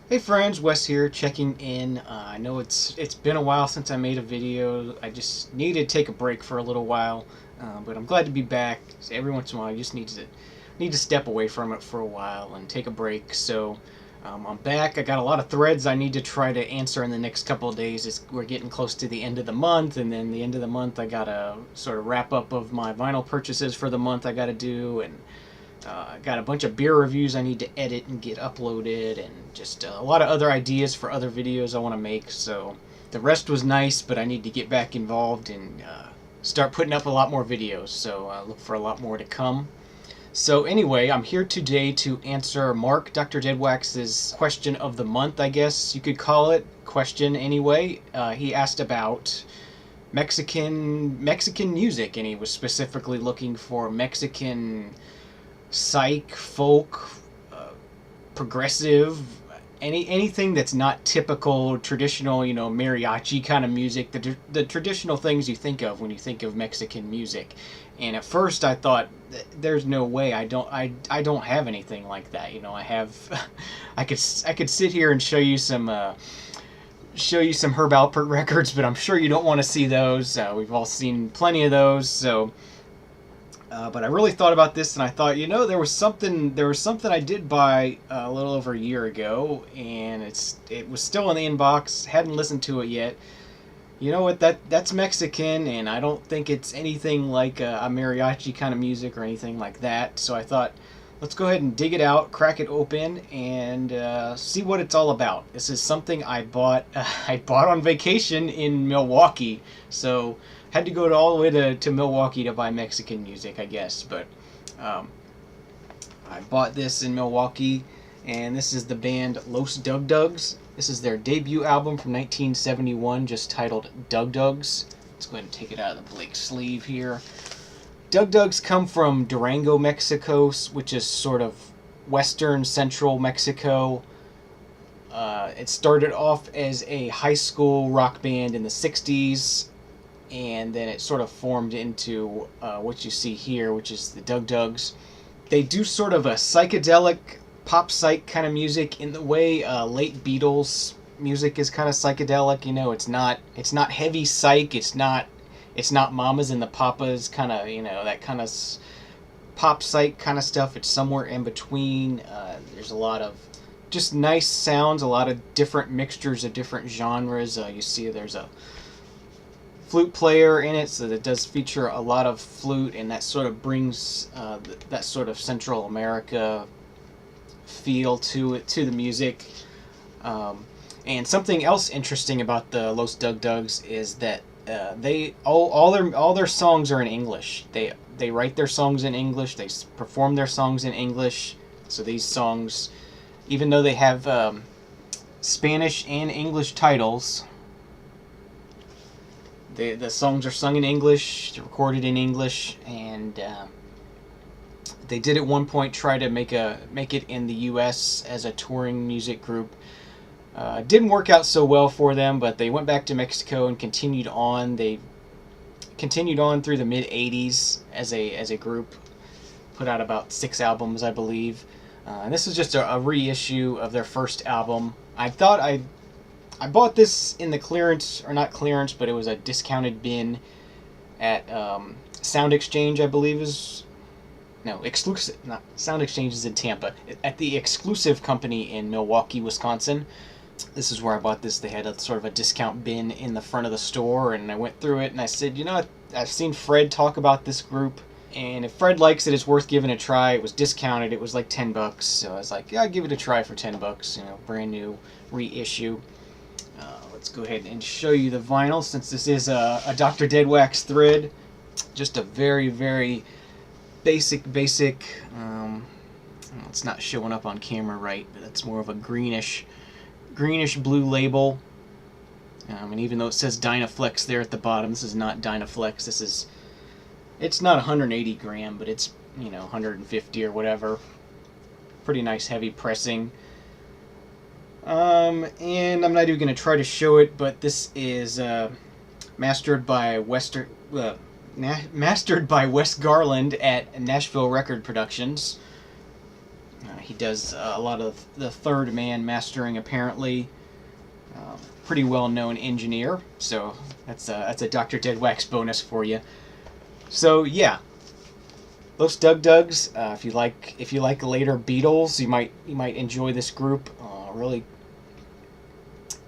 Hey friends, Wes here checking in. I know it's been a while since I made a video. I just needed to take a break for a little while, but I'm glad to be back. So every once in a while, I just need to step away from it for a while and take a break. So I'm back. I got a lot of threads I need to try to answer in the next couple of days. We're getting close to the end of the month, and then the end of the month I got a sort of wrap up of my vinyl purchases for the month I got to do, and I got a bunch of beer reviews I need to edit and get uploaded, and just a lot of other ideas for other videos I want to make. So the rest was nice, but I need to get back involved and start putting up a lot more videos. So look for a lot more to come. So anyway, I'm here today to answer Dr Deadwax's question of the month, I guess you could call it. Question anyway. He asked about Mexican music, and he was specifically looking for Mexican psych, folk, progressive, anything that's not typical traditional, mariachi kind of music, the traditional things you think of when you think of Mexican music. And at first I thought, there's no way. I don't have anything like that. I have I could sit here and show you some Herb Alpert records, but I'm sure you don't want to see those. We've all seen plenty of those. So but I really thought about this, and I thought, there was something I did buy a little over a year ago, and it was still in the inbox. Hadn't listened to it yet. You know what? That's Mexican, and I don't think it's anything like a mariachi kind of music or anything like that. So I thought, let's go ahead and dig it out, crack it open, and see what it's all about. This is something I bought. I bought on vacation in Milwaukee, so had to go all the way to Milwaukee to buy Mexican music, I guess. But I bought this in Milwaukee, and this is the band Los Dug Dugs. This is their debut album from 1971, just titled Dug Dugs. Let's go ahead and take it out of the Blake sleeve here. Dug Dugs come from Durango, Mexico, which is sort of western central Mexico. It started off as a high school rock band in the 60s, and then it sort of formed into what you see here, which is the Dug Dugs. They do sort of a psychedelic pop psych kind of music in the way late Beatles music is kind of psychedelic. It's not heavy psych. It's not Mamas and the Papas kind of, that kind of pop psych kind of stuff. It's somewhere in between. There's a lot of just nice sounds, a lot of different mixtures of different genres. You see there's a flute player in it, so that does feature a lot of flute, and that sort of brings that sort of Central America feel to the music. And something else interesting about the Los Dug Dugs is that they all their songs are in English. They write their songs in English. They perform their songs in English. So these songs, even though they have Spanish and English titles, the songs are sung in English, recorded in English, and they did at one point try to make it in the U.S. as a touring music group. Didn't work out so well for them, but they went back to Mexico and continued on. They continued on through the mid '80s as a group. Put out about 6 albums, I believe. And this is just a reissue of their first album. I thought I bought this in the clearance, or not clearance, but it was a discounted bin at Sound Exchange, I believe is... No, Exclusive. Not Sound Exchange is in Tampa. At the Exclusive Company in Milwaukee, Wisconsin. This is where I bought this. They had a sort of a discount bin in the front of the store, and I went through it, and I said, I've seen Fred talk about this group, and if Fred likes it, it's worth giving a try. It was discounted. It was like $10, so I was like, yeah, I'll give it a try for $10. Brand new reissue. Let's go ahead and show you the vinyl, since this is a Dr. Deadwax thread. Just a very, very basic. It's not showing up on camera right, but it's more of a greenish blue label. And even though it says Dynaflex there at the bottom, this is not Dynaflex. It's not 180 gram, but it's 150 or whatever. Pretty nice heavy pressing. And I'm not even going to try to show it, but this is mastered by Wes Garland at Nashville Record Productions. He does a lot of the third man mastering, apparently. Pretty well-known engineer, so that's a Dr. Deadwax bonus for you. So yeah, Los Dug Dugs. If you like later Beatles, you might enjoy this group.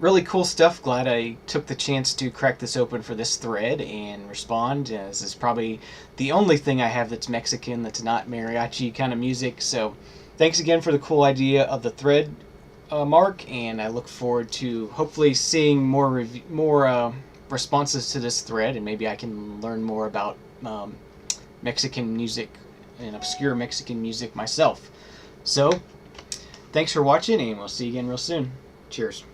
Really cool stuff. Glad I took the chance to crack this open for this thread and respond. This is probably the only thing I have that's Mexican, that's not mariachi kind of music. So thanks again for the cool idea of the thread, Mark, and I look forward to hopefully seeing more responses to this thread, and maybe I can learn more about Mexican music and obscure Mexican music myself. So thanks for watching, and we'll see you again real soon. Cheers.